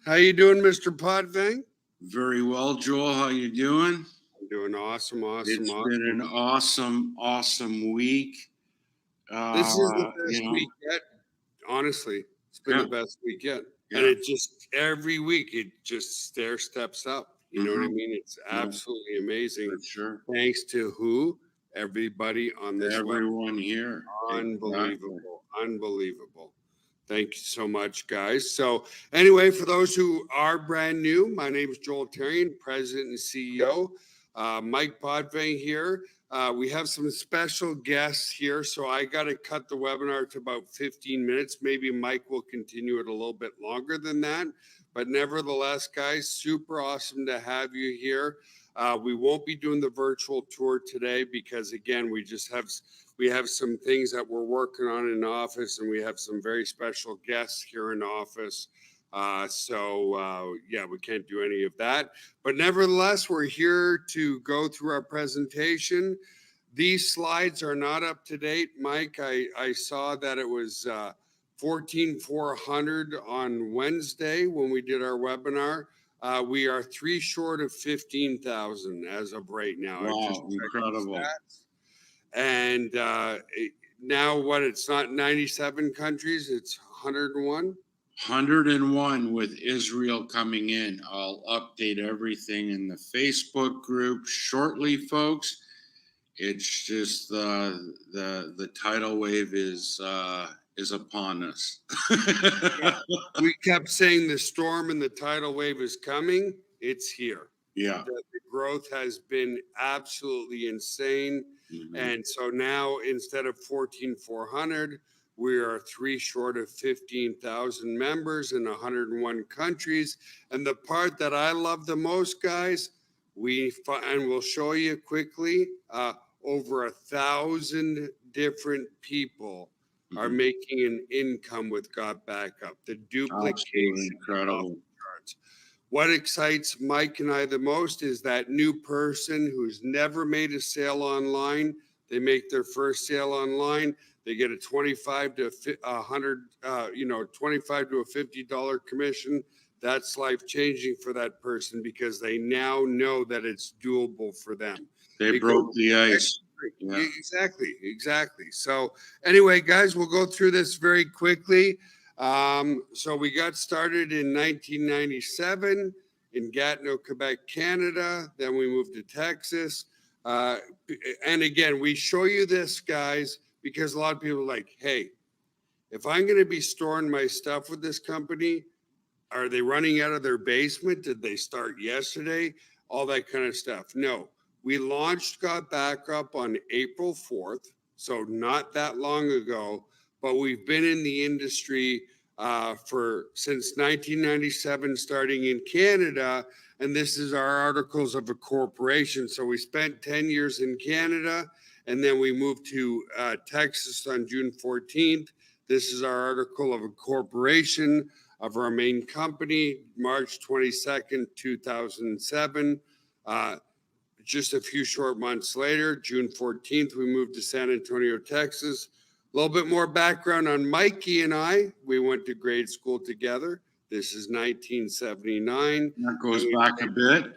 How you doing, Mr. Potvang? Very well, Joel. How you doing? I'm doing awesome. It's been an awesome week. This is the best You know, week yet. Honestly, it's been yeah, the best week yet. And yeah. it just every week it just stair steps up. You know what I Mhm. mean? It's No, absolutely amazing. for sure. Thanks to who? Everybody on this web. Everyone here. Exactly. Unbelievable. Thank you so much, guys. So, anyway, for those who are brand new, my name is Joel Terrian, President and CEO. Mike Potvang here. We have some special guests here, so I got to cut the webinar to about 15 minutes. Maybe Mike will continue it a little bit longer than that. But nevertheless, guys, super awesome to have you here. We won't be doing the virtual tour today because, again, we have some things that we're working on in office, and we have some very special guests here in office. Yeah, we can't do any of that. But nevertheless, we're here to go through our presentation. These slides are not up to date. Mike, I saw that it was 14,400 on Wednesday when we did our webinar. We are 3 short of 15,000 as of right now. Wow, incredible. And now what? It's not 97 countries, it's 101. 101 with Israel coming in. I'll update everything in the Facebook group shortly, folks. It's just the tidal wave is upon us. Yeah. We kept saying the storm and the tidal wave is coming. It's here. Yeah. The growth has been absolutely insane. Mhm. And so now instead of 14,400, we are 3 short of 15,000 members in 101 countries. And the part that I love the most, guys, and we'll show you quickly, over 1,000 different people are making an income with GotBackup. The duplication incredible. cards. What excites Mike and I the most is that new person who's never made a sale online. They make their first sale online. They get a 25 to $25 to a $50 commission. That's life changing for that person because they now know that it's doable for them. They broke the ice. Yeah. Exactly. So anyway, guys, we'll go through this very quickly. So we got started in 1997 in Gatineau, Quebec, Canada. Then we moved to Texas. And again, we show you this, guys, because a lot of people are like, hey, if I'm going to be storing my stuff with this company, are they running out of their basement? Did they start yesterday? All that kind of stuff. No, we launched GotBackup on April 4th, so not that long ago, but we've been in the industry since 1997, starting in Canada, and this is our articles of a corporation. So we spent 10 years in Canada, and then we moved to Texas on June 14th. This is our article of a corporation of our main company, March 22nd, 2007. Just a few short months later, June 14th, we moved to San Antonio, Texas. A little bit more background on Mikey and I. We went to grade school together. This is 1979. That goes back a bit.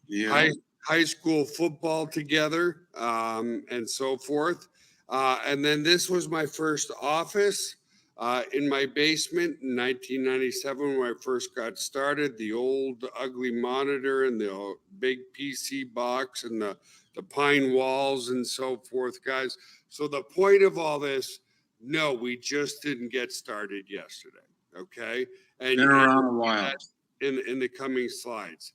Yeah. High school football together, and so forth. And then this was my first office in my basement in 1997 when I first got started. The old ugly monitor and the big PC box and the pine walls and so forth, guys. So the point of all this, no, we just didn't get started yesterday. Okay. And been around a while. In the coming slides.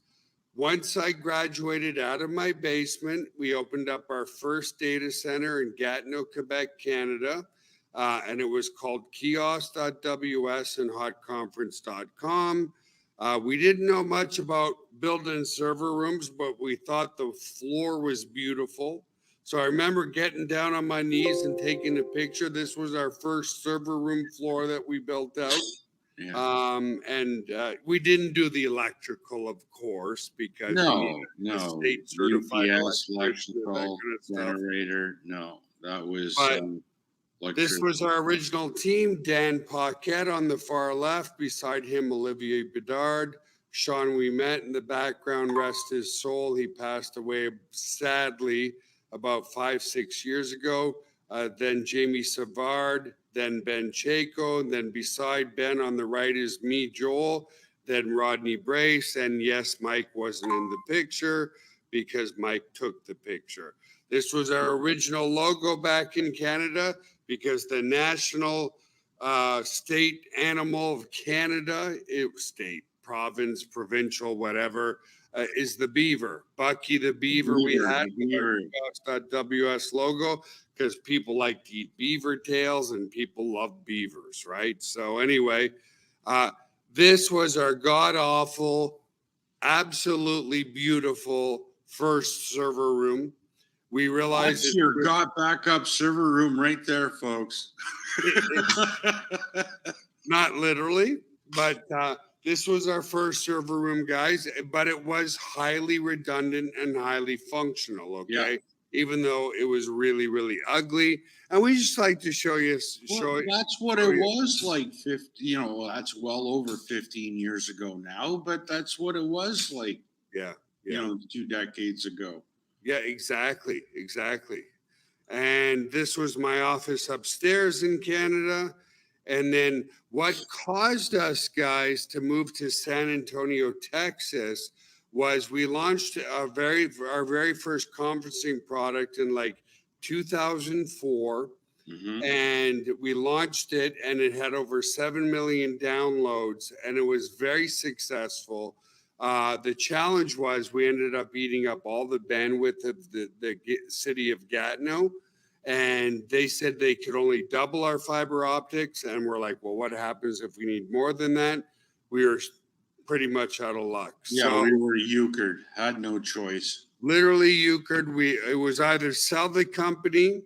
Once I graduated out of my basement, we opened up our first data center in Gatineau, Quebec, Canada. And it was called kiosk.ws and hotconference.com. We didn't know much about building server rooms, but we thought the floor was beautiful. So I remember getting down on my knees and taking a picture. This was our first server room floor that we built out. Yeah. We didn't do the electrical, of course, because state certified UPS, electrical generator. No, that was This was our original team. Dan Paquette on the far left. Beside him, Olivier Bedard. Sean, we met in the background, rest his soul. He passed away sadly about 5-6 years ago. Then Jamie Savard, then Ben Chaco. Then beside Ben on the right is me, Joel. Then Rodney Brace. And yes, Mike wasn't in the picture because Mike took the picture. This was our original logo back in Canada, because the national state animal of Canada, state, province, provincial, whatever, is the beaver. Bucky the beaver. We had our WS logo because people like to eat beaver tails and people love beavers, right? So anyway, this was our god-awful, absolutely beautiful first server room. We realized that's your GotBackup server room right there, folks. Not literally, but this was our first server room, guys. But it was highly redundant and highly functional. Okay, Yeah. Even though it was really, really ugly, and we just like to show you. That's what it was like 50. You know, that's well over 15 years ago now, but that's what it was like. Yeah. You know, 2 decades ago. Yeah, exactly. And this was my office upstairs in Canada. And then what caused us guys to move to San Antonio, Texas, was we launched our very first conferencing product in like 2004. And we launched it, and it had over 7 million downloads, and it was very successful. The challenge was we ended up eating up all the bandwidth of the city of Gatineau, and they said they could only double our fiber optics. And we're like, well, what happens if we need more than that? We were pretty much out of luck. Yeah, so, we were euchred, had no choice. Literally euchred. It was either sell the company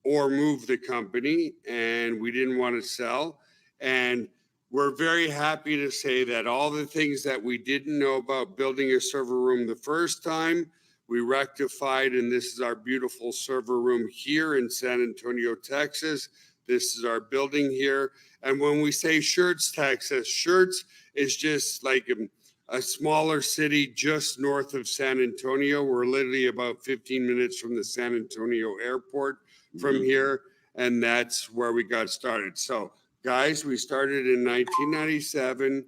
or move the company, and we didn't want to sell. And we're very happy to say that all the things that we didn't know about building a server room the first time, we rectified, and this is our beautiful server room here in San Antonio, Texas. This is our building here. And when we say Schertz, Texas, Schertz is just like a smaller city just north of San Antonio. We're literally about 15 minutes from the San Antonio airport from here, and that's where we got started. So guys, we started in 1997.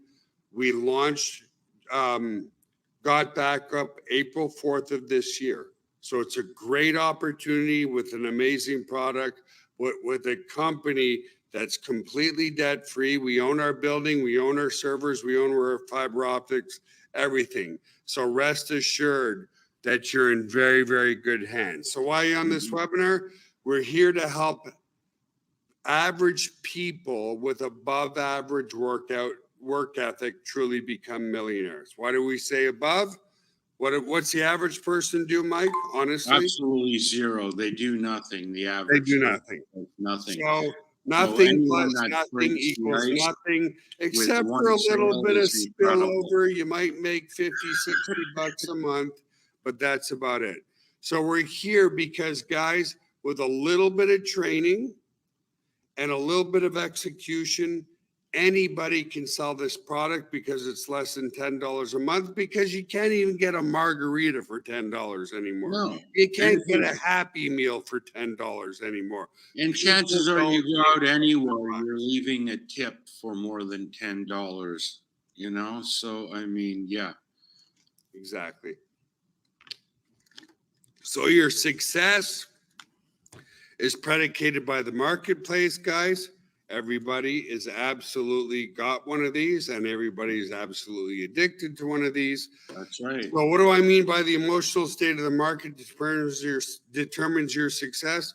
We launched GotBackup April 4th of this year. So it's a great opportunity with an amazing product, with a company that's completely debt free. We own our building, we own our servers, we own our fiber optics, everything. So rest assured that you're in very, very good hands. So why are you on this webinar? We're here to help average people with above average work ethic truly become millionaires. Why do we say above? What's the average person do, Mike? Honestly, absolutely zero. They do nothing. The average. They do nothing. Nothing. So nothing plus nothing equals nothing, except for a little bit of spillover. You might make 50, 60 bucks a month, but that's about it. So we're here because, guys, with a little bit of training and a little bit of execution, anybody can sell this product because it's less than $10 a month, because you can't even get a margarita for $10 anymore. No. You can't get a Happy Meal for $10 anymore. And chances are you go out anywhere, you're leaving a tip for more than $10, you know? So, I mean, yeah. Exactly. So your success is predicated by the marketplace, guys. Everybody is absolutely got one of these, and everybody is absolutely addicted to one of these. That's right. Well, what do I mean by the emotional state of the market determines your success?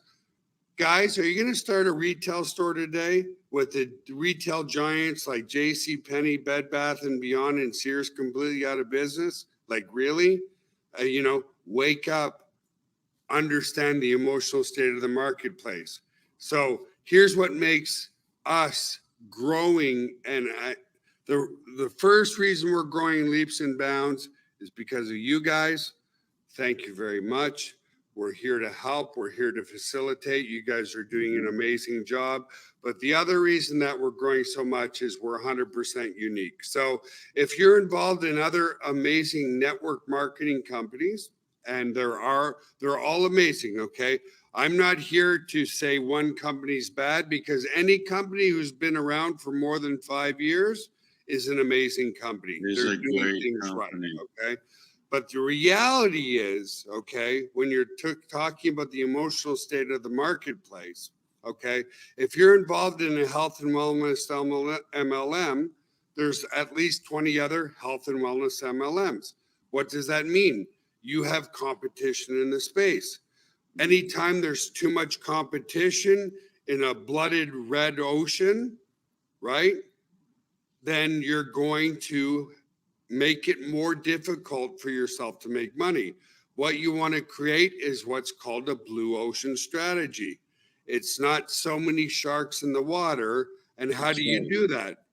Guys, are you going to start a retail store today with the retail giants like JCPenney, Bed Bath & Beyond, and Sears completely out of business? Like, really? Wake up. Understand the emotional state of the marketplace. So here's what makes us growing. And the first reason we're growing leaps and bounds is because of you guys. Thank you very much. We're here to help. We're here to facilitate. You guys are doing an amazing job. But the other reason that we're growing so much is we're 100% unique. So if you're involved in other amazing network marketing companies, and they're all amazing, okay? I'm not here to say one company's bad, because any company who's been around for more than 5 years is an amazing company. It is They're a doing great things right, company. okay? But the reality is, okay, when you're talking about the emotional state of the marketplace, okay, if you're involved in a health and wellness MLM, there's at least 20 other health and wellness MLMs. What does that mean? You have competition in the space. Anytime there's too much competition in a blooded red ocean, right, then you're going to make it more difficult for yourself to make money. What you want to create is what's called a blue ocean strategy. It's not so many sharks in the water. And how do you do that?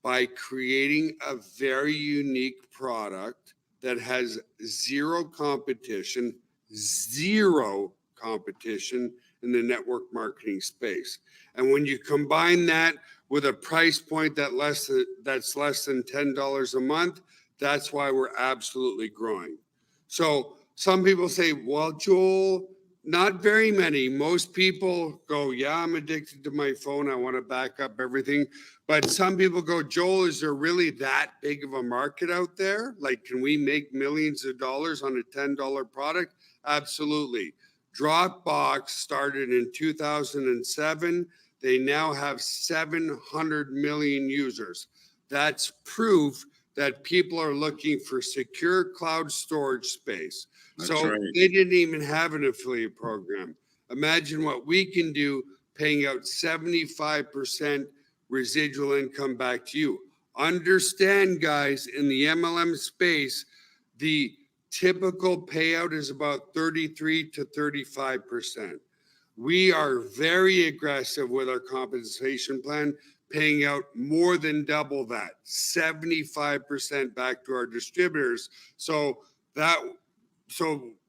By creating a very unique product that has zero competition in the network marketing space. And when you combine that with a price point that's less than $10 a month, that's why we're absolutely growing. So some people say, well, Joel, not very many. Most people go, yeah, I'm addicted to my phone. I want to back up everything. But some people go, Joel, is there really that big of a market out there? Like, can we make millions of dollars on a $10 product? Absolutely. Dropbox started in 2007. They now have 700 million users. That's proof that people are looking for secure cloud storage space. That's So right. they didn't even have an affiliate program. Imagine what we can do, paying out 75% residual income back to you. Understand, guys, in the MLM space, the typical payout is about 33 to 35%. We are very aggressive with our compensation plan, paying out more than double that, 75% back to our distributors. So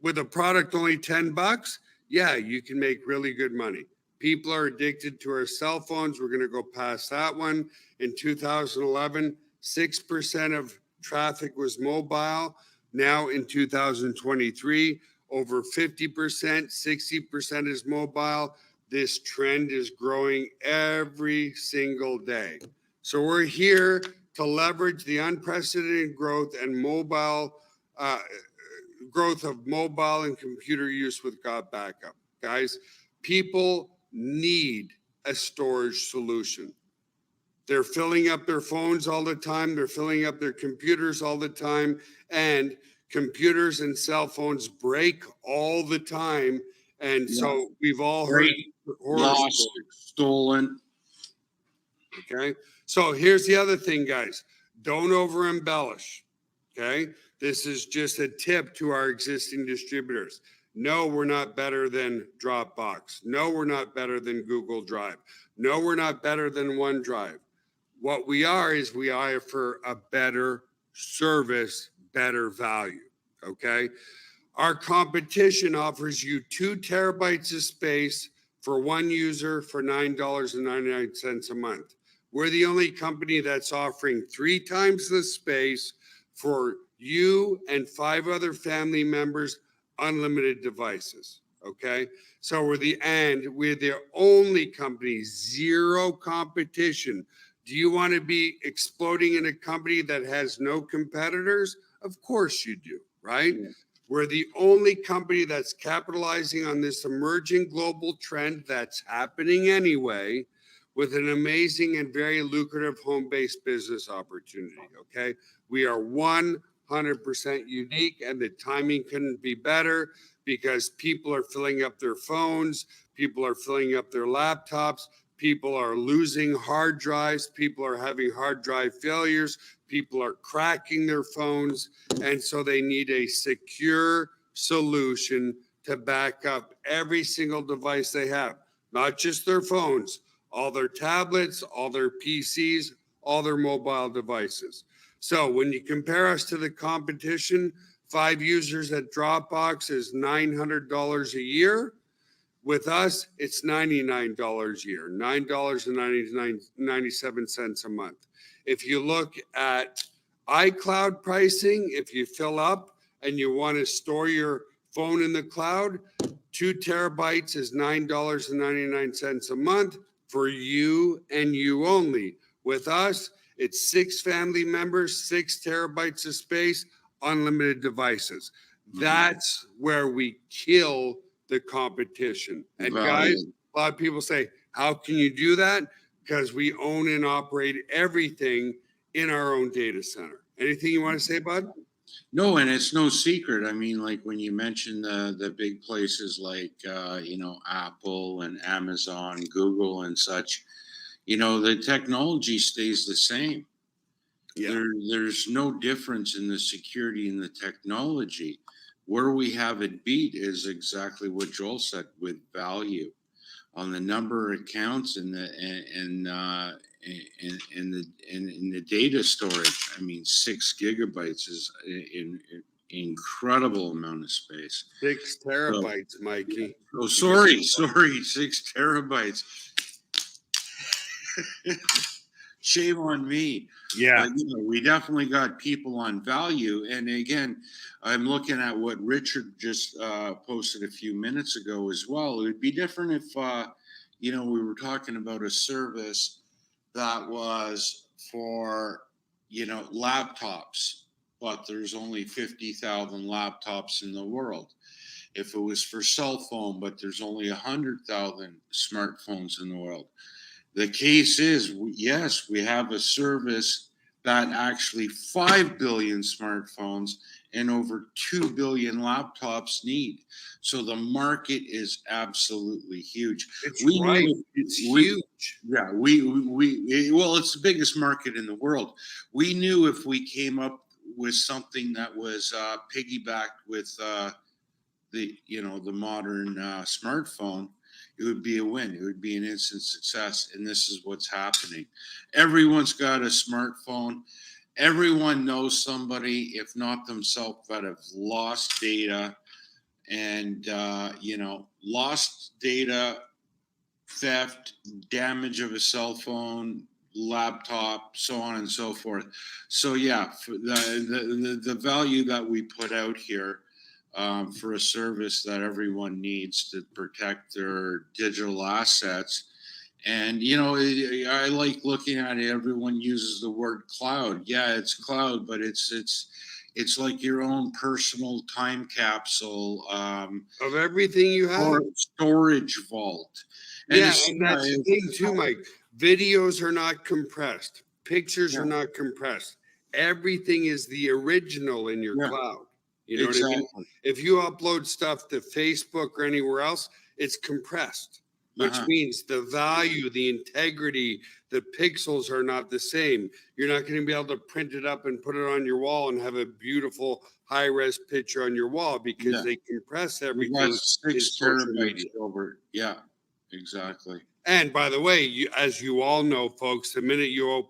with a product only $10, yeah, you can make really good money. People are addicted to our cell phones. We're going to go past that one. In 2011, 6% of traffic was mobile. Now in 2023, over 50%, 60% is mobile. This trend is growing every single day. So we're here to leverage the unprecedented growth and growth of mobile and computer use with GotBackup. Guys, people need a storage solution. They're filling up their phones all the time. They're filling up their computers all the time. And computers and cell phones break all the time. And so we've all heard horror Lost, stories. stolen. Okay. So here's the other thing, guys. Don't over embellish. Okay. This is just a tip to our existing distributors. No, we're not better than Dropbox. No, we're not better than Google Drive. No, we're not better than OneDrive. What we are is we offer a better service, better value. Okay. Our competition offers you 2 terabytes of space for one user for $9.99 a month. We're the only company that's offering 3 times the space for you and 5 other family members, unlimited devices. Okay. So we're the only company, zero competition. Do you want to be exploding in a company that has no competitors? Of course you do, right? Yeah. We're the only company that's capitalizing on this emerging global trend that's happening anyway, with an amazing and very lucrative home-based business opportunity, okay? We are 100% unique, and the timing couldn't be better because people are filling up their phones, people are filling up their laptops, people are losing hard drives, people are having hard drive failures, people are cracking their phones, and so they need a secure solution to back up every single device they have, not just their phones, all their tablets, all their PCs, all their mobile devices. So when you compare us to the competition, 5 users at Dropbox is $900 a year. With us, it's $99 a year, $9.97 a month. If you look at iCloud pricing, if you fill up and you want to store your phone in the cloud, 2 terabytes is $9.99 a month for you and you only. With us, it's 6 family members, 6 terabytes of space, unlimited devices. That's where we kill the competition. And guys, a lot of people say, how can you do that? Because we own and operate everything in our own data center. Anything you want to say, bud? No, and it's no secret. I mean, like when you mention the big places like Apple and Amazon, Google, and such, the technology stays the same. Yeah. There's no difference in the security and the technology. Where we have it beat is exactly what Joel said, with value on the number of accounts and the data storage. I mean, 6 gigabytes is an incredible amount of space. 6 terabytes, Mikey. Oh, sorry, 6 terabytes. Shame on me. Yeah. But, we definitely got people on value. And again, I'm looking at what Richard just posted a few minutes ago as well. It would be different if, we were talking about a service that was for, laptops, but there's only 50,000 laptops in the world. If it was for cell phone, but there's only 100,000 smartphones in the world. The case is, yes, we have a service that actually 5 billion smartphones and over 2 billion laptops need. So the market is absolutely huge. It's huge. Yeah, well, it's the biggest market in the world. We knew if we came up with something that was piggybacked with the modern smartphone, it would be a win. It would be an instant success. And this is what's happening. Everyone's got a smartphone. Everyone knows somebody, if not themselves, that have lost data. And, lost data, theft, damage of a cell phone, laptop, so on and so forth. So, yeah, for the value that we put out here, for a service that everyone needs to protect their digital assets. And, I like looking at it. Everyone uses the word cloud. Yeah, it's cloud, but it's like your own personal time capsule of everything you have. Or storage vault. And that's the thing too, Mike. Videos are not compressed. Pictures are not compressed. Everything is the original in your cloud. You know what I mean? If you upload stuff to Facebook or anywhere else, it's compressed, which means the value, the integrity, the pixels are not the same. You're not going to be able to print it up and put it on your wall and have a beautiful high-res picture on your wall because they compress everything. 6 terabytes over. Yeah, exactly. And by the way, as you all know, folks, the minute you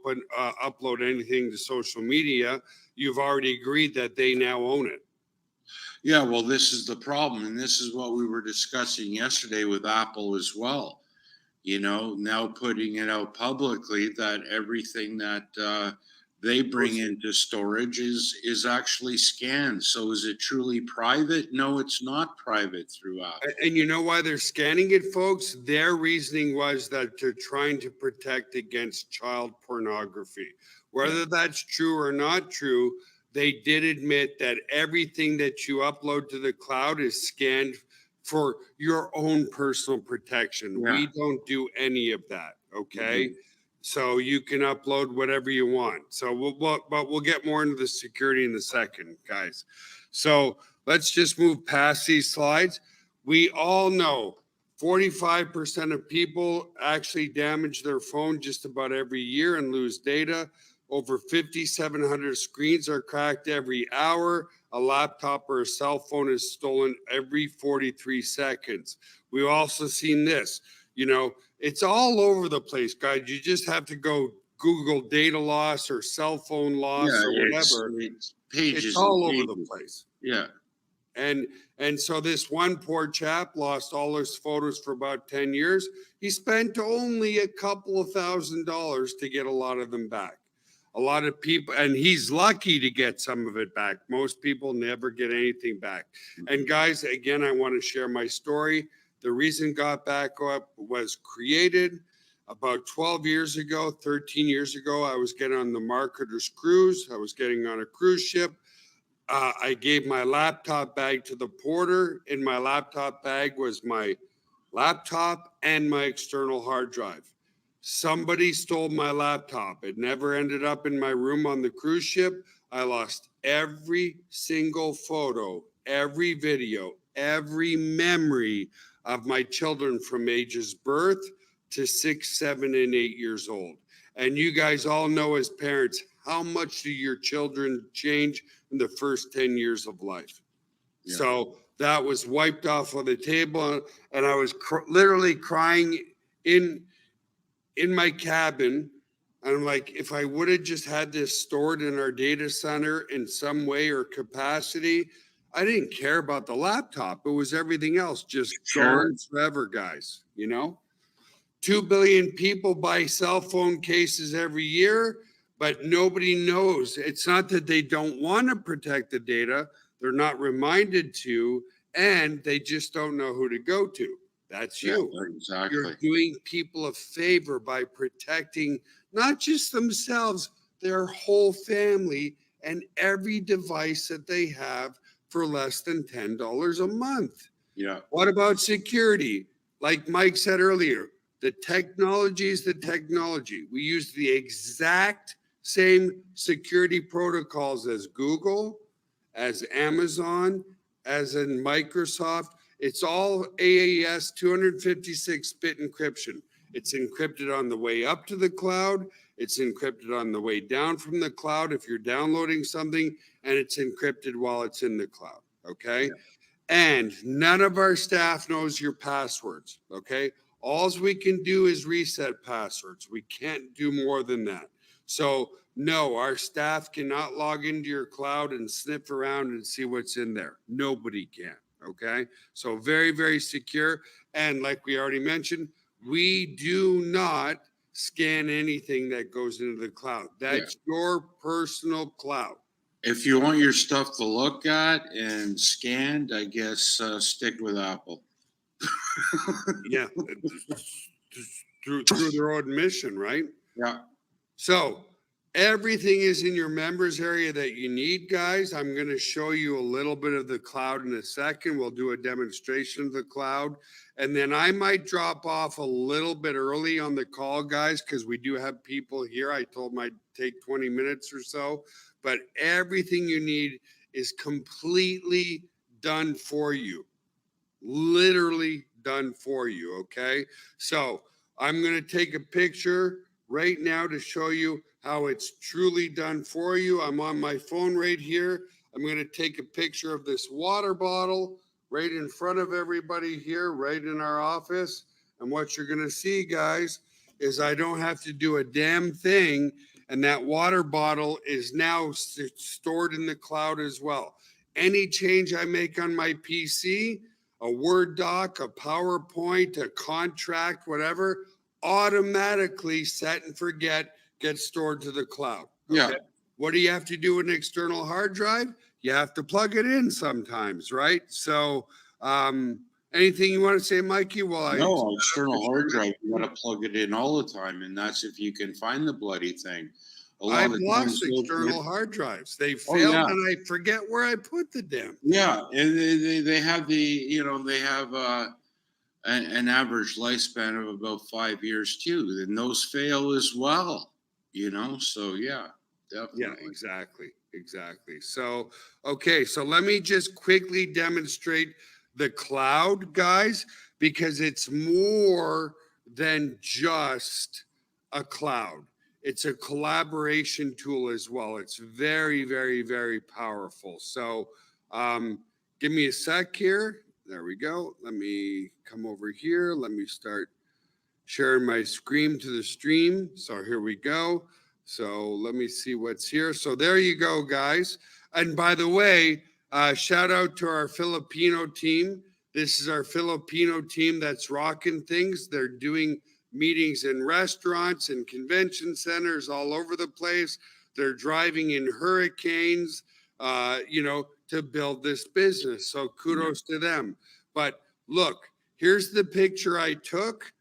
upload anything to social media, you've already agreed that they now own it. Yeah, well, this is the problem. And this is what we were discussing yesterday with Apple as well. Now putting it out publicly that everything that they bring into storage is actually scanned. So is it truly private? No, it's not private through Apple. And you know why they're scanning it, folks? Their reasoning was that they're trying to protect against child pornography. Whether that's true or not true, they did admit that everything that you upload to the cloud is scanned for your own personal protection. Yeah. We don't do any of that, okay? So you can upload whatever you want. So we'll get more into the security in a second, guys. So let's just move past these slides. We all know 45% of people actually damage their phone just about every year and lose data. Over 5,700 screens are cracked every hour. A laptop or a cell phone is stolen every 43 seconds. We've also seen this, it's all over the place, guys. You just have to go Google data loss or cell phone loss Yeah, or it's whatever. it's It's pages and all over the pages. place. Yeah, And so this one poor chap lost all his photos for about 10 years. He spent only a couple of $1,000s to get a lot of them back. A lot of people, and he's lucky to get some of it back. Most people never get anything back. And guys, again, I want to share my story. The reason GotBackup was created about 12 years ago, 13 years ago, I was getting on the marketer's cruise. I was getting on a cruise ship. I gave my laptop bag to the porter. In my laptop bag was my laptop and my external hard drive. Somebody stole my laptop. It never ended up in my room on the cruise ship. I lost every single photo, every video, every memory of my children from ages birth to 6, 7, and 8 years old. And you guys all know as parents, how much do your children change in the first 10 years of life? yeah. So that was wiped off of the table, and I was literally crying in my cabin. I'm like, if I would have just had this stored in our data center in some way or capacity, I didn't care about the laptop. It was everything else just Sure. gone forever, guys. 2 billion people buy cell phone cases every year, but nobody knows. It's not that they don't want to protect the data, they're not reminded to, and they just don't know who to go to. That's Yeah, you. You're exactly. doing people a favor by protecting not just themselves, their whole family and every device that they have for less than $10 a month. Yeah, What about security? Like Mike said earlier, the technology is the technology. We use the exact same security protocols as Google, as Amazon, as in Microsoft. It's all AES 256-bit encryption. It's encrypted on the way up to the cloud. It's encrypted on the way down from the cloud if you're downloading something, and it's encrypted while it's in the cloud. Okay. yeah, And none of our staff knows your passwords. Okay. All we can do is reset passwords. We can't do more than that. So, no, our staff cannot log into your cloud and sniff around and see what's in there. Nobody can. Okay. So, very, very secure. And like we already mentioned, we do not scan anything that goes into the cloud. yeah. That's your personal cloud. If you want your stuff to look at and scanned, I guess stick with Apple. Yeah. Through their own mission, right? Yeah, So everything is in your members area that you need, guys. I'm going to show you a little bit of the cloud in a second. We'll do a demonstration of the cloud. And then I might drop off a little bit early on the call, guys, because we do have people here. I told them I'd take 20 minutes or so, but everything you need is completely done for you, literally done for you. Okay. So I'm going to take a picture right now to show you how it's truly done for you. I'm on my phone right here. I'm going to take a picture of this water bottle right in front of everybody here, right in our office. And what you're going to see, guys, is I don't have to do a damn thing. And that water bottle is now stored in the cloud as well. Any change I make on my PC, a Word doc, a PowerPoint, a contract, whatever, automatically set and forget gets stored to the cloud. yeah. Okay. What do you have to do with an external hard drive? You have to plug it in sometimes, right? So, anything you want to say, Mikey? Well, No, external hard drive, you got to plug it in all the time, and that's if you can find the bloody thing. A lot I've of lost times, external hard drives. They oh failed, yeah, and I forget where I put the damn. yeah, and they have they have an average lifespan of about 5 years too, and those fail as well. So yeah, Yeah, definitely. exactly. Exactly. So, okay. So let me just quickly demonstrate the cloud, guys, because it's more than just a cloud. It's a collaboration tool as well. It's very, very, very powerful. So, give me a sec here. There we go. Let me come over here. Let me start sharing my screen to the stream. So here we go. So let me see what's here. So there you go, guys. And by the way, shout out to our Filipino team. This is our Filipino team that's rocking things. They're doing meetings in restaurants and convention centers all over the place. They're driving in hurricanes, to build this business. So kudos to them. But look, here's the picture I took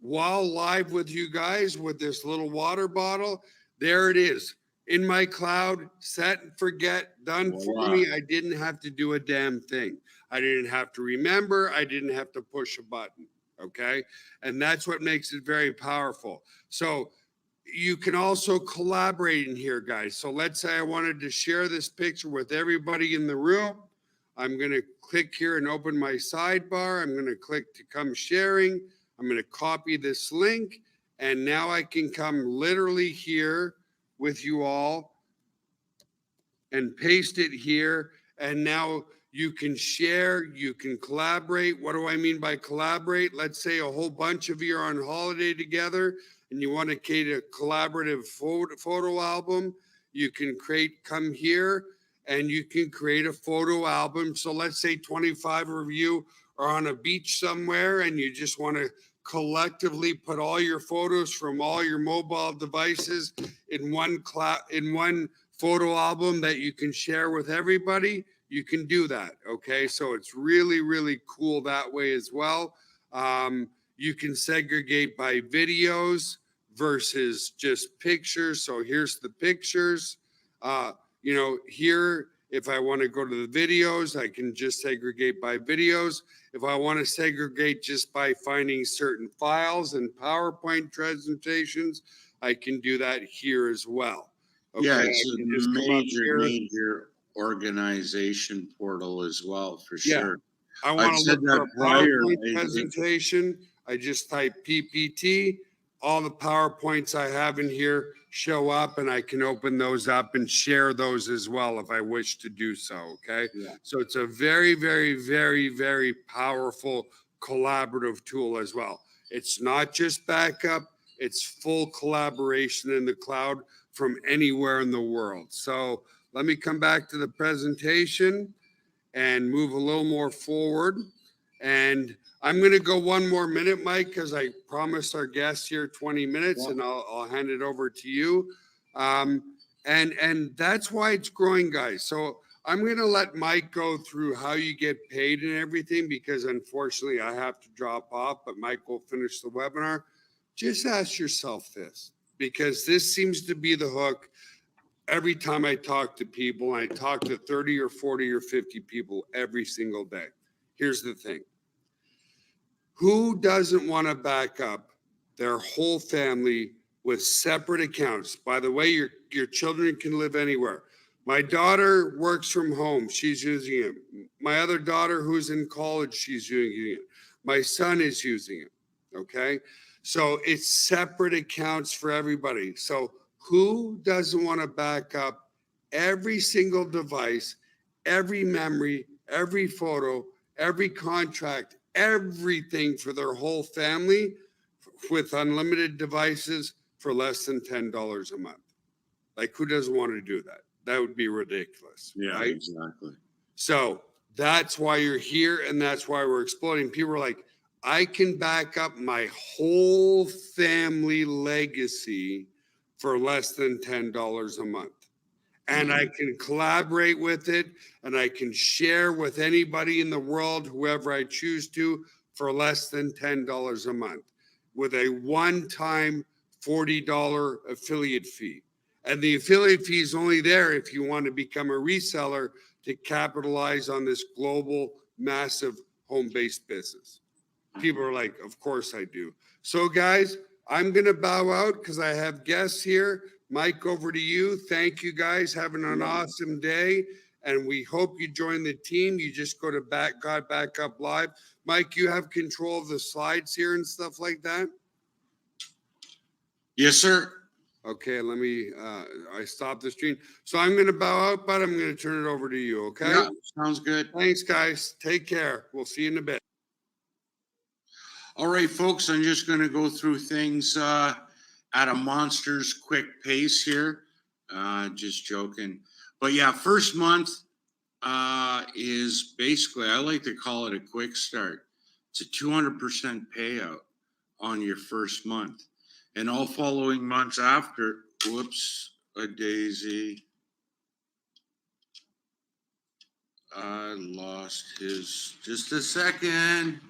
while live with you guys with this little water bottle. There it is in my cloud, set and forget, done for me. I didn't have to do a damn thing. I didn't have to remember. I didn't have to push a button. Okay. And that's what makes it very powerful. So you can also collaborate in here, guys. So let's say I wanted to share this picture with everybody in the room. I'm going to click here and open my sidebar. I'm going to click to come sharing. I'm going to copy this link. And now I can come literally here with you all and paste it here. And now you can share, you can collaborate. What do I mean by collaborate? Let's say a whole bunch of you are on holiday together and you want to create a collaborative photo album. You can come here and you can create a photo album. So let's say 25 of you are on a beach somewhere and you just want to collectively put all your photos from all your mobile devices in one photo album that you can share with everybody. You can do that. Okay. So it's really, really cool that way as well. You can segregate by videos versus just pictures. So here's the pictures. Here, if I want to go to the videos, I can just segregate by videos. If I want to segregate just by finding certain files and PowerPoint presentations, I can do that here as well. Okay, yeah, it's a major organization portal as well, for sure. I want to look for a PowerPoint presentation. I just type PPT. All the PowerPoints I have in here show up and I can open those up and share those as well if I wish to do so. Okay. Yeah. So it's a very, very, very, very powerful collaborative tool as well. It's not just backup, it's full collaboration in the cloud from anywhere in the world. So let me come back to the presentation and move a little more forward. And I'm going to go one more minute, Mike, because I promised our guests here 20 minutes, and I'll hand it over to you. And that's why it's growing, guys. So I'm going to let Mike go through how you get paid and everything, because unfortunately I have to drop off, but Mike will finish the webinar. Just ask yourself this, because this seems to be the hook. Every time I talk to people, I talk to 30 or 40 or 50 people every single day. Here's the thing. Who doesn't want to back up their whole family with separate accounts? By the way, your children can live anywhere. My daughter works from home. She's using it. My other daughter who's in college, she's using it. My son is using it. Okay. So it's separate accounts for everybody. So who doesn't want to back up every single device, every memory, every photo, every contract, everything for their whole family with unlimited devices for less than $10 a month? Like, who doesn't want to do that? That would be ridiculous. Yeah, right? Exactly. So that's why you're here, and that's why we're exploding. People are like, I can back up my whole family legacy for less than $10 a month. And I can collaborate with it, and I can share with anybody in the world, whoever I choose to, for less than $10 a month with a one-time $40 affiliate fee. And the affiliate fee is only there if you want to become a reseller to capitalize on this global, massive home-based business. People are like, of course I do. So guys, I'm going to bow out because I have guests here. Mike, over to you. Thank you guys. Having an awesome day. And we hope you join the team. You just go to GotBackup Live. Mike, you have control of the slides here and stuff like that? Yes, sir. Okay, let me, I stopped the stream. So I'm going to bow out, but I'm going to turn it over to you, okay? Yeah, sounds good. Thanks, guys. Take care. We'll see you in a bit. All right, folks, I'm just going to go through things at a monster's quick pace here. Just joking. But yeah, first month is basically, I like to call it a quick start. It's a 200% payout on your first month. And all following months after, whoops, a daisy. I lost his, just a second.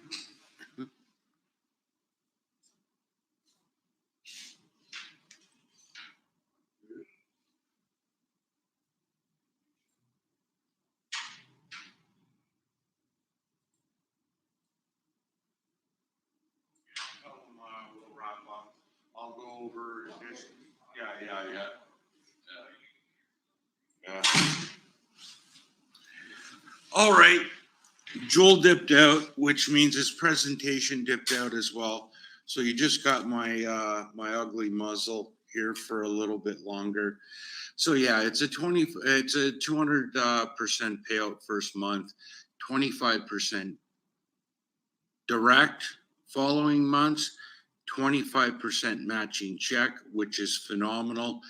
We'll wrap up. I'll go over this. Yeah. All right. Joel dipped out, which means his presentation dipped out as well. So you just got my my ugly muzzle here for a little bit longer. So yeah, it's a 200% payout first month, 25% direct following months, 25% matching check, which is phenomenal.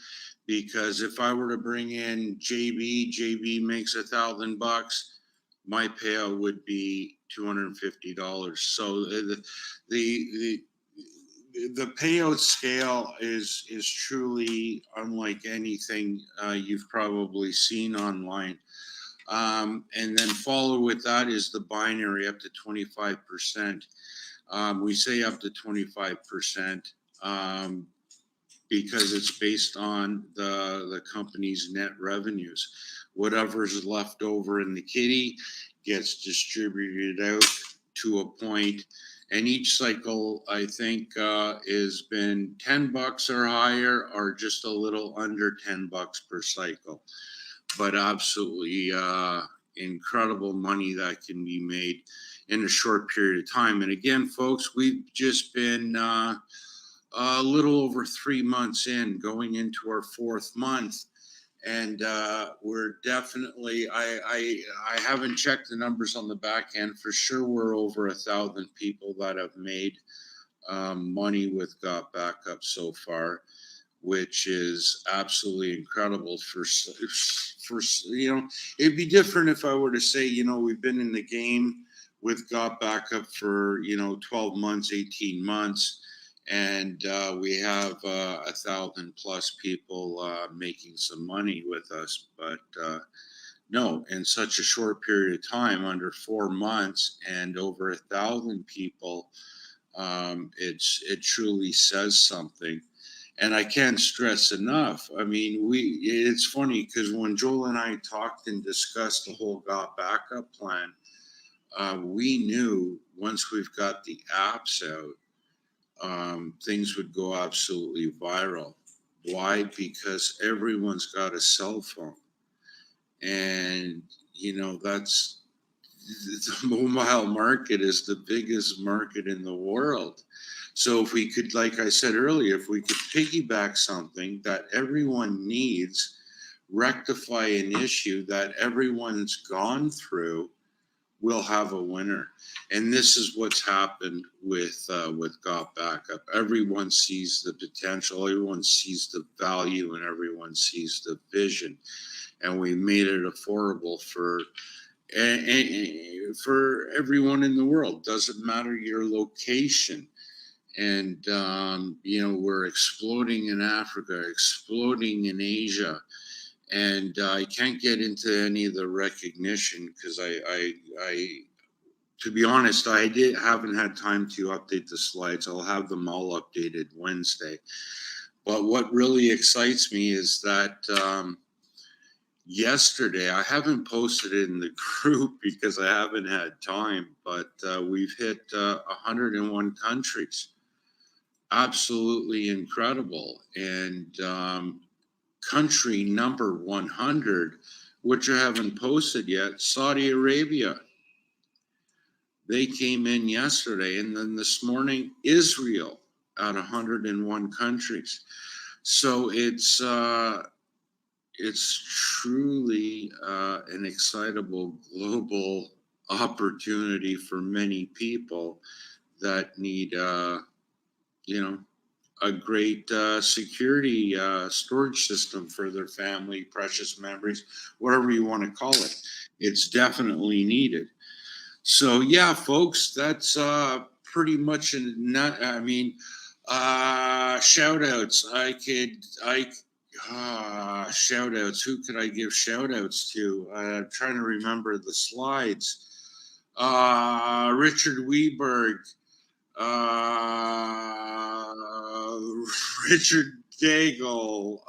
Because if I were to bring in JB makes $1,000, my payout would be $250. So the the payout scale is truly unlike anything you've probably seen online. And then follow with that is the binary up to 25%. We say up to 25%. Because it's based on the company's net revenues. Whatever's left over in the kitty gets distributed out to a point, and each cycle I think has been $10 or higher, or just a little under $10 per cycle. But absolutely incredible money that can be made in a short period of time. And again, folks, we've just been a little over 3 months in, going into our fourth month, and we're definitely. I haven't checked the numbers on the back end. For sure, we're over 1,000 people that have made money with GotBackup so far, which is absolutely incredible. For it'd be different if I were to say, we've been in the game with GotBackup for 12 months, 18 months. And we have 1,000 plus people making some money with us. But no, in such a short period of time, under 4 months and over 1,000 people, it truly says something. And I can't stress enough. I mean, it's funny because when Joel and I talked and discussed the whole GotBackup plan, we knew once we've got the apps out, things would go absolutely viral. Why? Because everyone's got a cell phone. And, that's the mobile market is the biggest market in the world. So if we could, like I said earlier, if we could piggyback something that everyone needs, rectify an issue that everyone's gone through, we'll have a winner. And this is what's happened with GotBackup. Everyone sees the potential, everyone sees the value, and everyone sees the vision. And we made it affordable for everyone in the world. Doesn't matter your location. And we're exploding in Africa, exploding in Asia. And I can't get into any of the recognition because I to be honest, haven't had time to update the slides. I'll have them all updated Wednesday. But what really excites me is that yesterday, I haven't posted it in the group because I haven't had time, but we've hit 101 countries. Absolutely incredible. And country number 100, which I haven't posted yet, Saudi Arabia. They came in yesterday, and then this morning, Israel at 101 countries. So it's truly an excitable global opportunity for many people that need, you know, a great security storage system for their family, precious memories, whatever you want to call it. It's definitely needed. So yeah, folks, that's pretty much a nut. I mean, shout outs. Shout outs. Who could I give shout outs to? I'm trying to remember the slides. Richard Weberg, uh, Richard Daigle,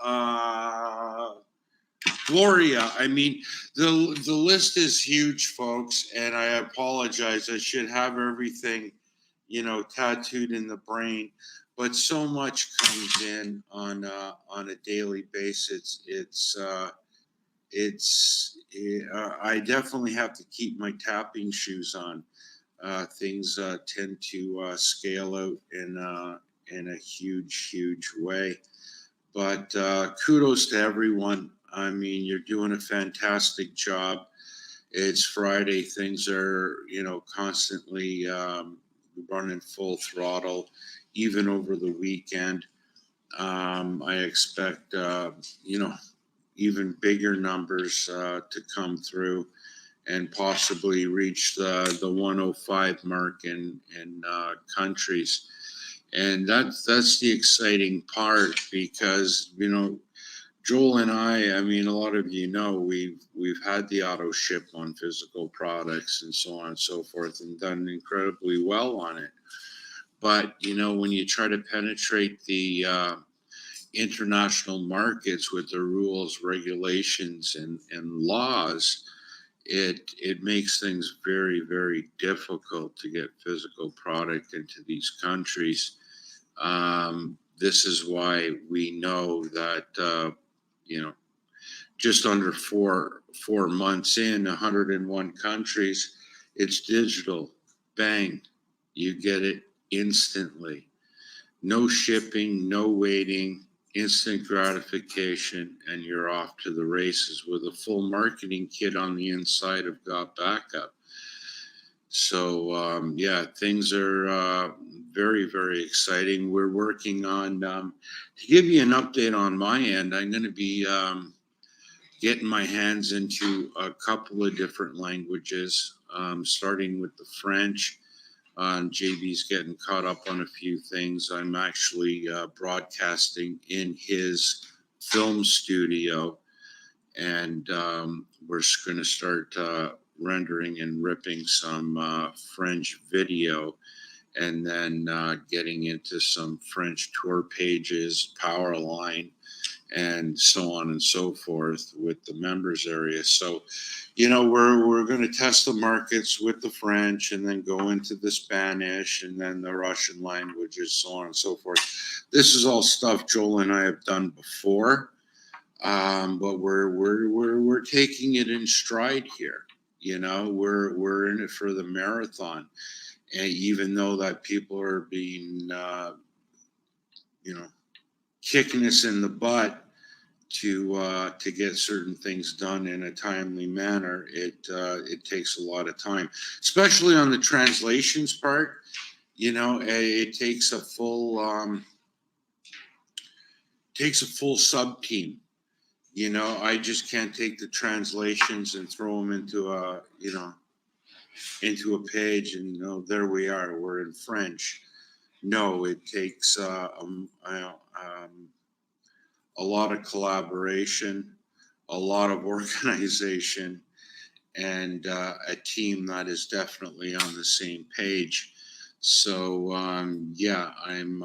Gloria. I mean, the list is huge, folks, and I apologize. I should have everything, tattooed in the brain, but so much comes in on a daily basis. I definitely have to keep my tapping shoes on. Things tend to scale out in a huge way. But kudos to everyone. I mean, you're doing a fantastic job. It's Friday. Things are, constantly running full throttle, even over the weekend. I expect, even bigger numbers to come through and possibly reach the 105 mark in countries. And that's the exciting part because Joel and I mean, a lot of we've had the auto ship on physical products and so on and so forth and done incredibly well on it. But when you try to penetrate the international markets with the rules, regulations, and laws, it makes things very difficult to get physical product into these countries. This is why we know that just under four months in 101 countries, it's digital. Bang, you get it instantly. No shipping, no waiting, instant gratification, and you're off to the races with a full marketing kit on the inside of GotBackup. So yeah, things are very exciting. We're working on to give you an update on my end. I'm going to be getting my hands into a couple of different languages, starting with the French. JB's getting caught up on a few things. I'm actually broadcasting in his film studio, and we're going to start rendering and ripping some French video, and then getting into some French tour pages, power line, and so on and so forth with the members area. So, we're going to test the markets with the French and then go into the Spanish and then the Russian languages, so on and so forth. This is all stuff Joel and I have done before, but we're taking it in stride here. We're in it for the marathon, and even though that people are being kicking us in the butt to get certain things done in a timely manner, it takes a lot of time, especially on the translations part. It takes a full sub team. I just can't take the translations and throw them into a page and there we are, we're in French. No, it takes a lot of collaboration, a lot of organization, and a team that is definitely on the same page. So yeah, I'm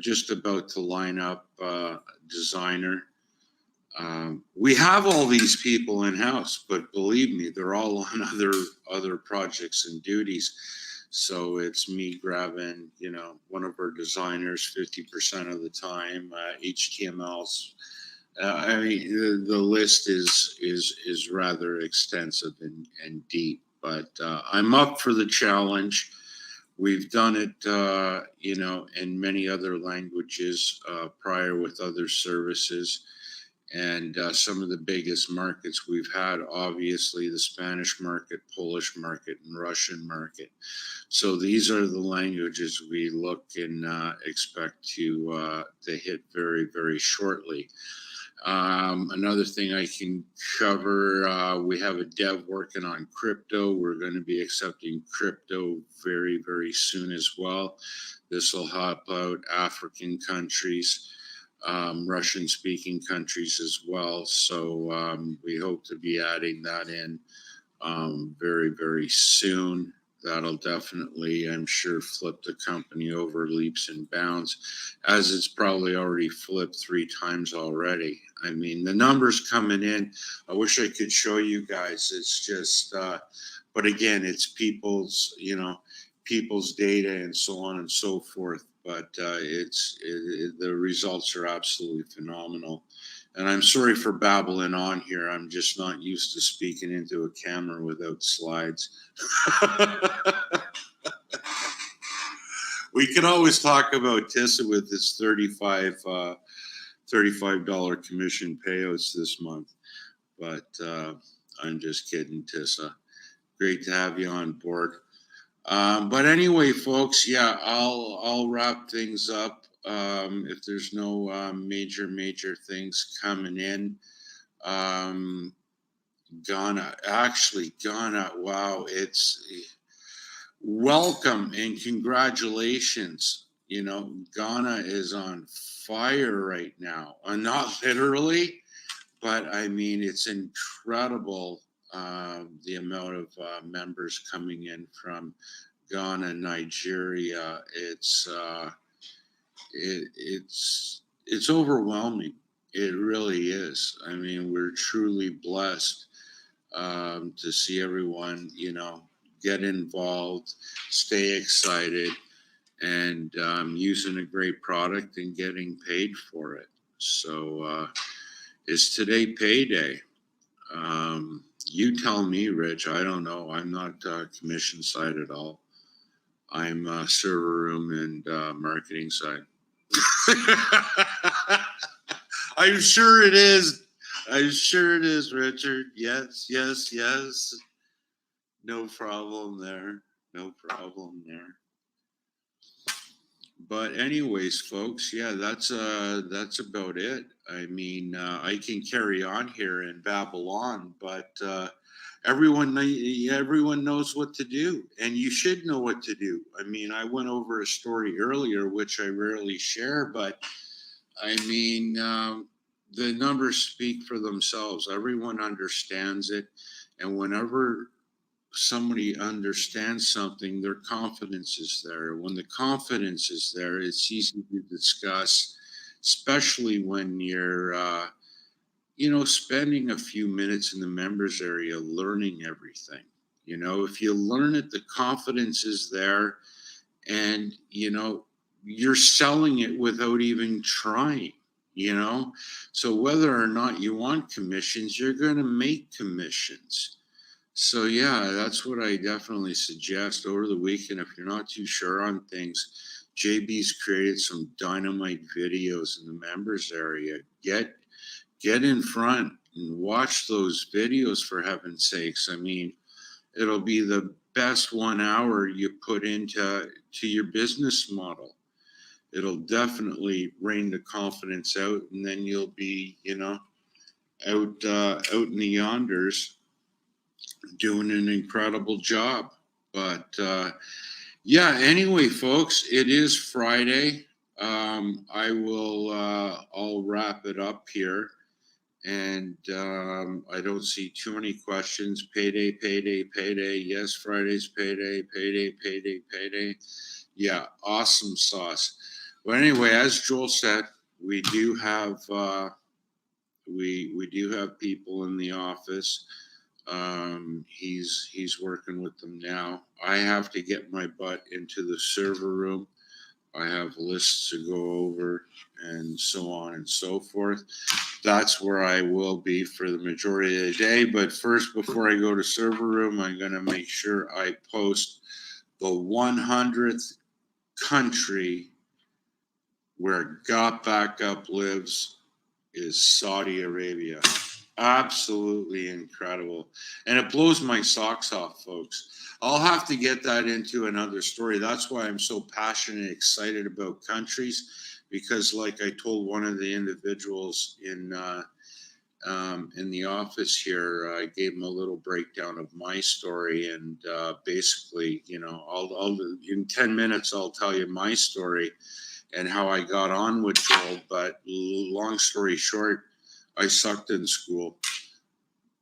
just about to line up a designer. We have all these people in house, but believe me, they're all on other projects and duties. So it's me grabbing, one of our designers 50% of the time. HTML's, I mean, the list is rather extensive and deep. But I'm up for the challenge. We've done it, in many other languages prior with other services, And some of the biggest markets we've had, obviously, the Spanish market, Polish market, and Russian market. So these are the languages we look and expect to hit very, very shortly. Another thing I can cover, we have a dev working on crypto. We're going to be accepting crypto very, very soon as well. This will help out African countries, Russian speaking countries as well. So we hope to be adding that in very, very soon. That'll definitely, I'm sure, flip the company over leaps and bounds, as it's probably already flipped 3 times already. I mean, the numbers coming in, I wish I could show you guys. It's just, but again, it's people's, people's data and so on and so forth. But the results are absolutely phenomenal. And I'm sorry for babbling on here. I'm just not used to speaking into a camera without slides. We can always talk about Tissa with its $35 commission payouts this month. But I'm just kidding, Tissa. Great to have you on board. But anyway, folks, yeah, I'll wrap things up. If there's no major things coming in. Ghana, wow, it's welcome and congratulations. Ghana is on fire right now. Not literally, but I mean, it's incredible the amount of members coming in from Ghana, Nigeria. It's overwhelming. It really is. I mean, we're truly blessed to see everyone, get involved, stay excited, and using a great product and getting paid for it. So is today payday? You tell me, Rich. I don't know. I'm not commission side at all. I'm server room and marketing side. I'm sure it is. I'm sure it is, Richard. Yes. No problem there. No problem there. But anyways, folks, yeah, that's about it. I mean, I can carry on here and babble on, but everyone knows what to do, and you should know what to do. I mean, I went over a story earlier, which I rarely share, but I mean, the numbers speak for themselves. Everyone understands it, and whenever somebody understands something, their confidence is there. When the confidence is there, it's easy to discuss, especially when you're, spending a few minutes in the members area learning everything. If you learn it, the confidence is there, and, you're selling it without even trying. So whether or not you want commissions, you're going to make commissions. So yeah, that's what I definitely suggest over the weekend. If you're not too sure on things, JB's created some dynamite videos in the members area. Get in front and watch those videos, for heaven's sakes. I mean, it'll be the best 1 hour you put into your business model. It'll definitely rain the confidence out, and then you'll be, out in the yonders doing an incredible job. But yeah, anyway, folks, it is Friday. I'll wrap it up here. And I don't see too many questions. Payday. Yes, Friday's payday. Yeah, awesome sauce. But anyway, as Joel said, we do have we do have people in the office. He's working with them now. I have to get my butt into the server room. I have lists to go over and so on and so forth. That's where I will be for the majority of the day. But first, before I go to server room, I'm going to make sure I post the 100th country where GotBackup lives is Saudi Arabia. Absolutely incredible. And it blows my socks off, folks. I'll have to get that into another story. That's why I'm so passionate and excited about countries, because, like I told one of the individuals in the office here, I gave him a little breakdown of my story, and basically, I'll in 10 minutes I'll tell you my story and how I got on with Joel. But long story short, I sucked in school.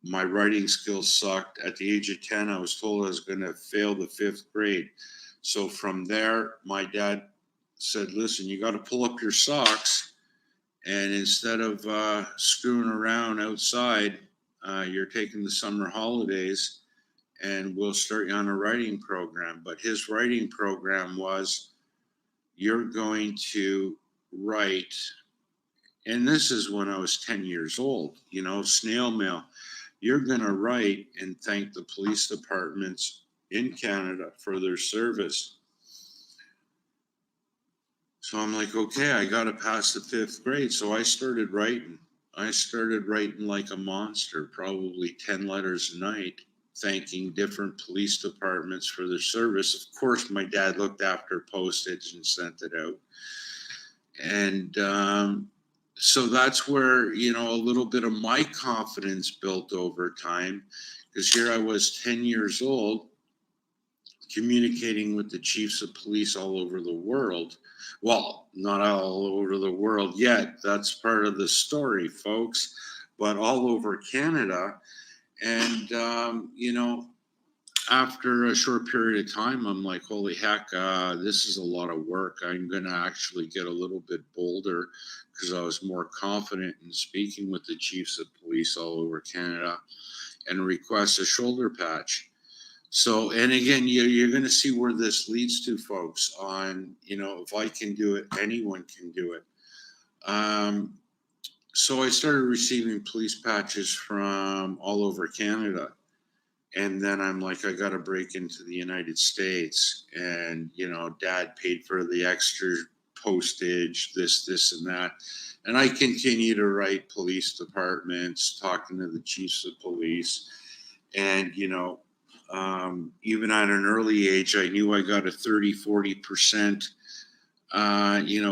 My writing skills sucked. At the age of 10, I was told I was going to fail the 5th grade. So from there, my dad said, listen, you got to pull up your socks. And instead of screwing around outside, you're taking the summer holidays and we'll start you on a writing program. But his writing program was, you're going to write, and this is when I was 10 years old, snail mail. You're going to write and thank the police departments in Canada for their service. So I'm like, okay, I got to pass the 5th grade. So I started writing. Like a monster, probably 10 letters a night, thanking different police departments for their service. Of course, my dad looked after postage and sent it out. And so that's where, a little bit of my confidence built over time, because here I was 10 years old, communicating with the chiefs of police all over the world. Well, not all over the world yet. That's part of the story, folks, but all over Canada. And, after a short period of time, I'm like, holy heck, this is a lot of work. I'm going to actually get a little bit bolder, because I was more confident in speaking with the chiefs of police all over Canada, and request a shoulder patch. So, and again, you're going to see where this leads to, folks, on, if I can do it, anyone can do it. So I started receiving police patches from all over Canada. And then I'm like, I got to break into the United States. And, dad paid for the extra postage, this, and that. And I continue to write police departments, talking to the chiefs of police. And, even at an early age, I knew I got a 30-40%.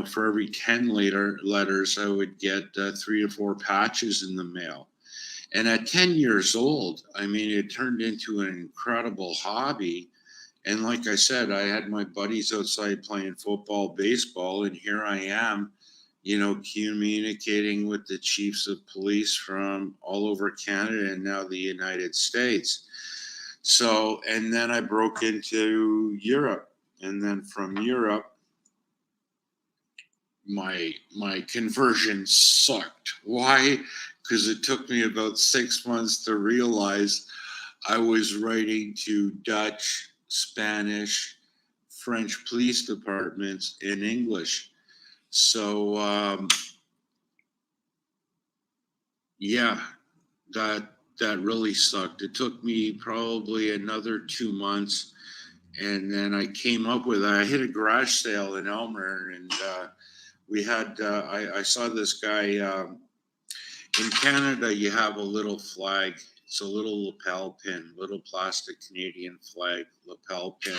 For every 10 letters, I would get 3 to 4 patches in the mail. And at 10 years old, it turned into an incredible hobby. And like I said, I had my buddies outside playing football, baseball, and here I am, communicating with the chiefs of police from all over Canada and now the United States. So, and then I broke into Europe. And then from Europe, my conversion sucked. Why? Because it took me about 6 months to realize I was writing to Dutch, Spanish, French police departments in English. So yeah, that really sucked. It took me probably another 2 months, and then I came up with, I hit a garage sale in Elmer, and we had, I saw this guy, in Canada, you have a little flag. It's a little lapel pin, little plastic Canadian flag lapel pin.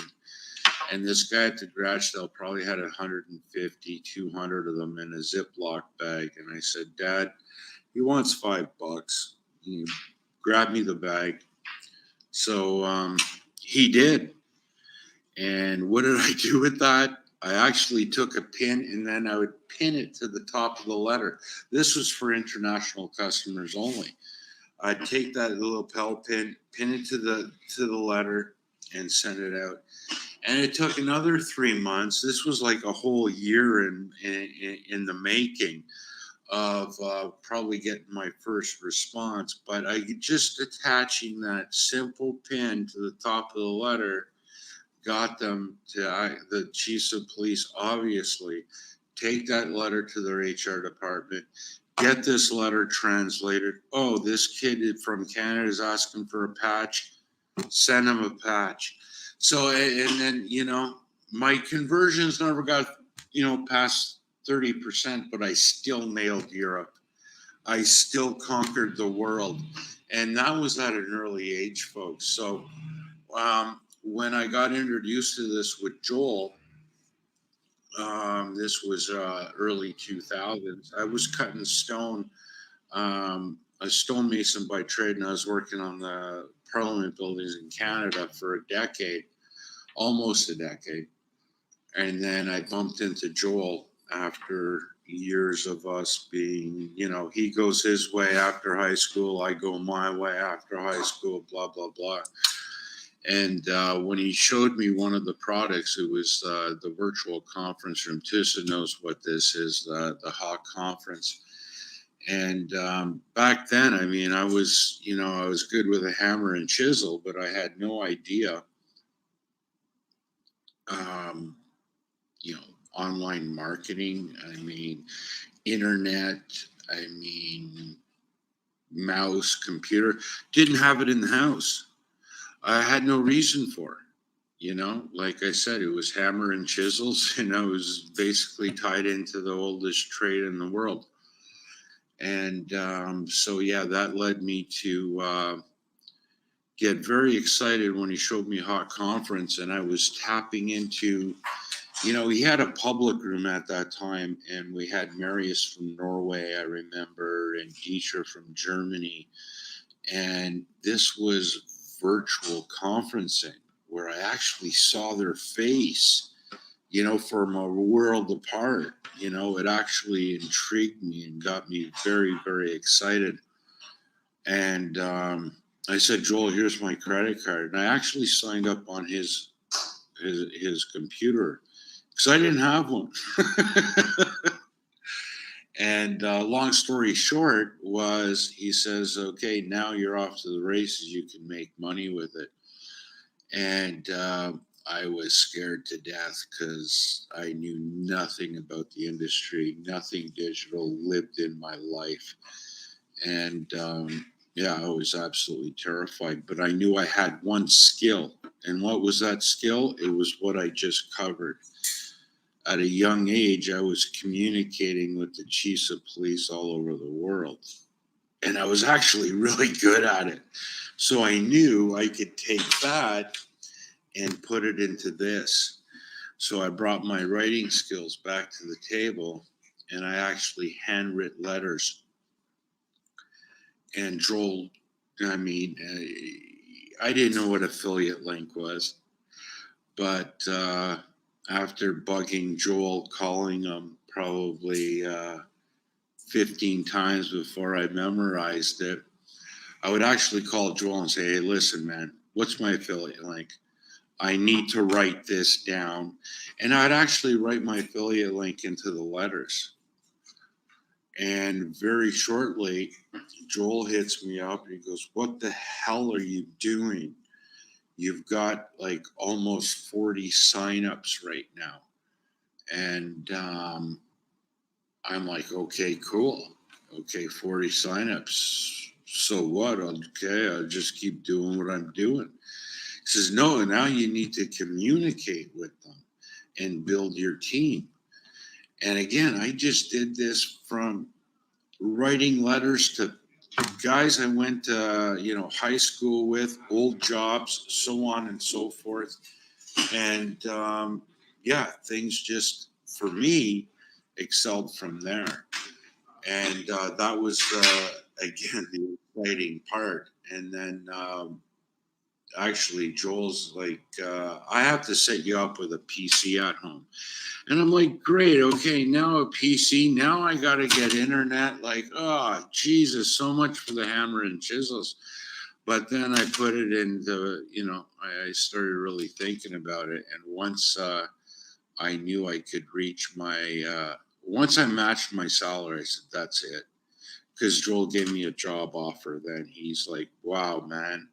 And this guy at the garage sale probably had 150, 200 of them in a Ziploc bag. And I said, Dad, he wants $5. He grabbed me the bag. So he did. And what did I do with that? I actually took a pin, and then I would pin it to the top of the letter. This was for international customers only. I'd take that little lapel pin, pin it to the letter, and send it out. And it took another 3 months. This was like a whole year in the making of probably getting my first response. But I just attaching that simple pin to the top of the letter got them to, the chiefs of police, obviously, take that letter to their HR department, get this letter translated. Oh, this kid from Canada is asking for a patch. Send him a patch. So, and then, my conversions never got, past 30%, but I still nailed Europe. I still conquered the world. And that was at an early age, folks. So when I got introduced to this with Joel, this was early 2000s. I was cutting stone, a stonemason by trade, and I was working on the Parliament buildings in Canada for a decade, almost a decade. And then I bumped into Joel after years of us being, he goes his way after high school, I go my way after high school, blah, blah, blah. And when he showed me one of the products, it was the virtual conference room. Tissa knows what this is, the Hawk conference. And back then, I mean, I was good with a hammer and chisel, but I had no idea, um, online marketing. I mean, internet. I mean, mouse, computer. Didn't have it in the house. I had no reason for it. Like I said, it was hammer and chisels, and I was basically tied into the oldest trade in the world. And so, yeah, that led me to get very excited when he showed me Hot Conference, and I was tapping into, he had a public room at that time, and we had Marius from Norway, I remember, and Dieter from Germany. And this was virtual conferencing where I actually saw their face, from a world apart. It actually intrigued me and got me very, very excited. And I said, Joel, here's my credit card. And I actually signed up on his computer because I didn't have one. And long story short was, he says, okay, now you're off to the races. You can make money with it. And I was scared to death because I knew nothing about the industry, nothing digital lived in my life. And yeah, I was absolutely terrified. But I knew I had one skill. And what was that skill? It was what I just covered. At a young age, I was communicating with the chiefs of police all over the world. And I was actually really good at it. So I knew I could take that and put it into this. So I brought my writing skills back to the table, and I actually handwritten letters. And Joel, I mean, I didn't know what affiliate link was, but after bugging Joel, calling him probably 15 times before I memorized it, I would actually call Joel and say, hey, listen, man, what's my affiliate link? I need to write this down. And I'd actually write my affiliate link into the letters. And very shortly, Joel hits me up and he goes, what the hell are you doing? You've got like almost 40 signups right now. And I'm like, okay, cool. Okay, 40 signups. So what? Okay, I'll just keep doing what I'm doing. He says, no, now you need to communicate with them and build your team. And again, I just did this from writing letters to guys I went to, high school with, old jobs, so on and so forth. And yeah, things just, for me, excelled from there. And that was, again, the exciting part. And then actually, Joel's like, I have to set you up with a PC at home. And I'm like, great, okay, now a PC, now I got to get internet. Like, oh, Jesus, so much for the hammer and chisels. But then I put it into, I started really thinking about it. And once I knew I could reach once I matched my salary, I said, that's it. Because Joel gave me a job offer. Then he's like, wow, man,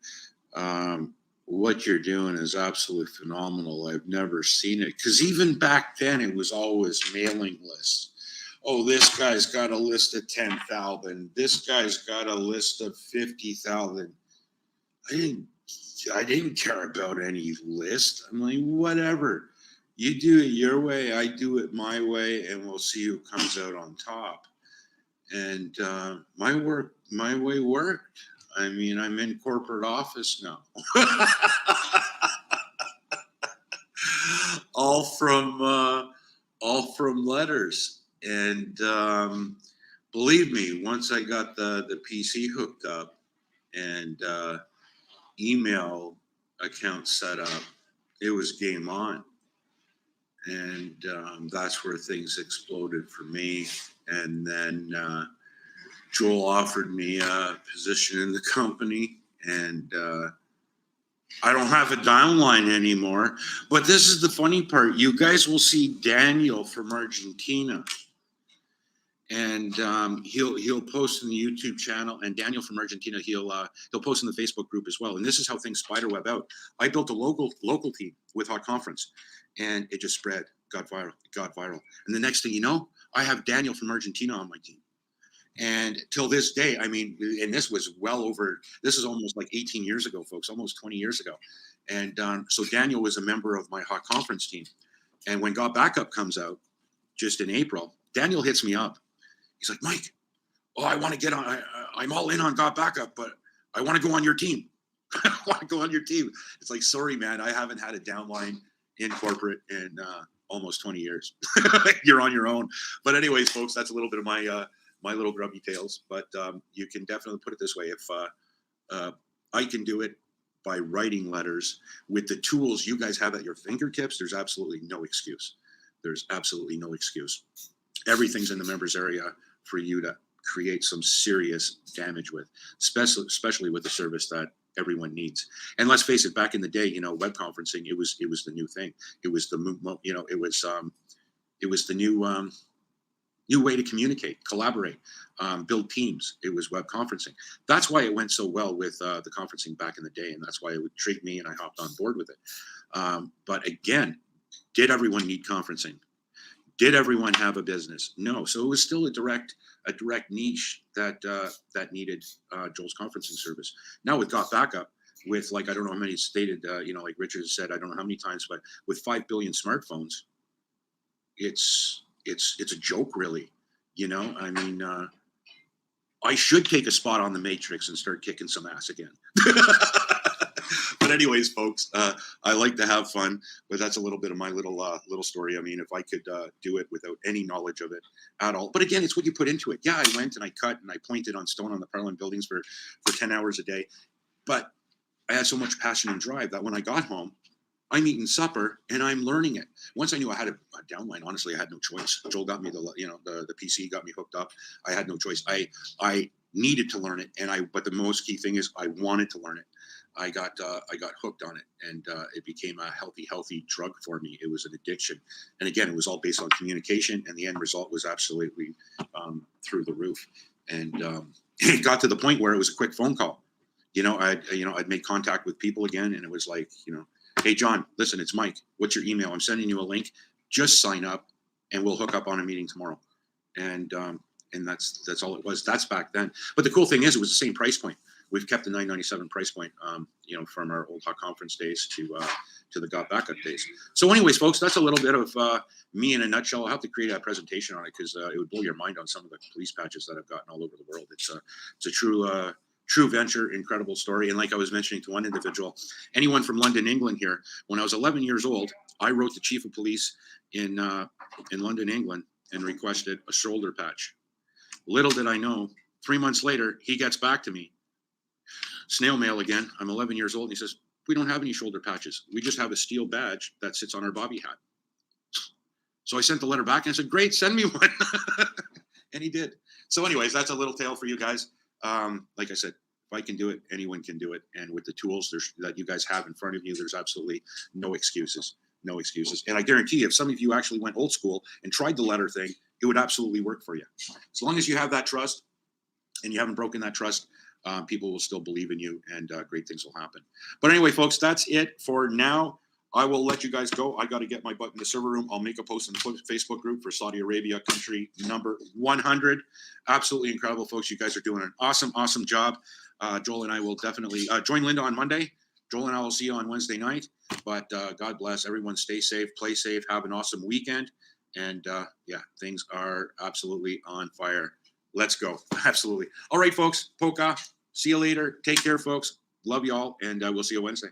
what you're doing is absolutely phenomenal. I've never seen it. Because even back then, it was always mailing lists. Oh, this guy's got a list of 10,000. This guy's got a list of 50,000. I didn't care about any list. I'm like, whatever. You do it your way, I do it my way, and we'll see who comes out on top. And my way worked. I mean, I'm in corporate office now. all from letters. And believe me, once I got the PC hooked up and email account set up, it was game on. And that's where things exploded for me. And then Joel offered me a position in the company, and I don't have a downline anymore. But this is the funny part. You guys will see Daniel from Argentina, and he'll post in the YouTube channel. And Daniel from Argentina, he'll post in the Facebook group as well. And this is how things spiderweb out. I built a local team with Hot Conference, and it just spread, got viral. And the next thing you know, I have Daniel from Argentina on my team. And till this day, I mean, and this is almost like 18 years ago, folks, almost 20 years ago. And so Daniel was a member of my Hot Conference team. And when GotBackup comes out just in April, Daniel hits me up. He's like, Mike, I want to get on. I'm all in on GotBackup, but I want to go on your team. I want to go on your team. It's like, sorry, man, I haven't had a downline in corporate in almost 20 years. You're on your own. But anyways, folks, that's a little bit of my little grubby tales. But you can definitely put it this way. If I can do it by writing letters with the tools you guys have at your fingertips, there's absolutely no excuse. There's absolutely no excuse. Everything's in the members area for you to create some serious damage with, especially with the service that everyone needs. And let's face it, back in the day, web conferencing, it was the new thing. It was the the new way to communicate, collaborate, build teams. It was web conferencing. That's why it went so well with the conferencing back in the day, and that's why it intrigued me, and I hopped on board with it. But again, did everyone need conferencing? Did everyone have a business? No. So it was still a direct niche that needed Joel's conferencing service. Now with GotBackup, with I don't know how many stated, like Richard said, I don't know how many times, but with 5 billion smartphones, it's a joke, really. I mean, I should take a spot on the Matrix and start kicking some ass again. But anyways, folks, I like to have fun, but that's a little bit of my little story. I mean, if I could do it without any knowledge of it at all. But again, it's what you put into it. Yeah, I went and I cut and I pointed on stone on the Parliament buildings for 10 hours a day. But I had so much passion and drive that when I got home, I'm eating supper and I'm learning it. Once I knew I had a downline, honestly, I had no choice. Joel got me the PC, got me hooked up. I had no choice. I needed to learn it, but the most key thing is I wanted to learn it. I got hooked on it, and it became a healthy drug for me. It was an addiction, and again, it was all based on communication, and the end result was absolutely through the roof. And it got to the point where it was a quick phone call. I'd made contact with people again, and it was like, hey, John, listen, it's Mike. What's your email? I'm sending you a link. Just sign up, and we'll hook up on a meeting tomorrow. And that's all it was. That's back then. But the cool thing is, it was the same price point. We've kept the $997 price point, from our old Hot Conference days to the GotBackup days. So, anyways, folks, that's a little bit of me in a nutshell. I'll have to create a presentation on it because it would blow your mind on some of the police patches that I've gotten all over the world. It's a true venture, incredible story. And like I was mentioning to one individual, anyone from London, England here, when I was 11 years old, I wrote the chief of police in London, England, and requested a shoulder patch. Little did I know, 3 months later, he gets back to me. Snail mail again. I'm 11 years old. And he says, we don't have any shoulder patches. We just have a steel badge that sits on our bobby hat. So I sent the letter back and I said, great, send me one. And he did. So anyways, that's a little tale for you guys. Like I said, if I can do it, anyone can do it. And with the tools that you guys have in front of you, there's absolutely no excuses. No excuses. And I guarantee you, if some of you actually went old school and tried the letter thing, it would absolutely work for you. As long as you have that trust and you haven't broken that trust, people will still believe in you, and great things will happen. But anyway, folks, that's it for now. I will let you guys go. I got to get my butt in the server room. I'll make a post in the Facebook group for Saudi Arabia country number 100. Absolutely incredible, folks. You guys are doing an awesome job. Joel and I will definitely join Linda on Monday. Joel and I will see you on Wednesday night. But God bless everyone. Stay safe, play safe, have an awesome weekend. And things are absolutely on fire let's go. Absolutely. All right, folks. Polka. See you later. Take care, folks. Love you all, and we'll see you Wednesday.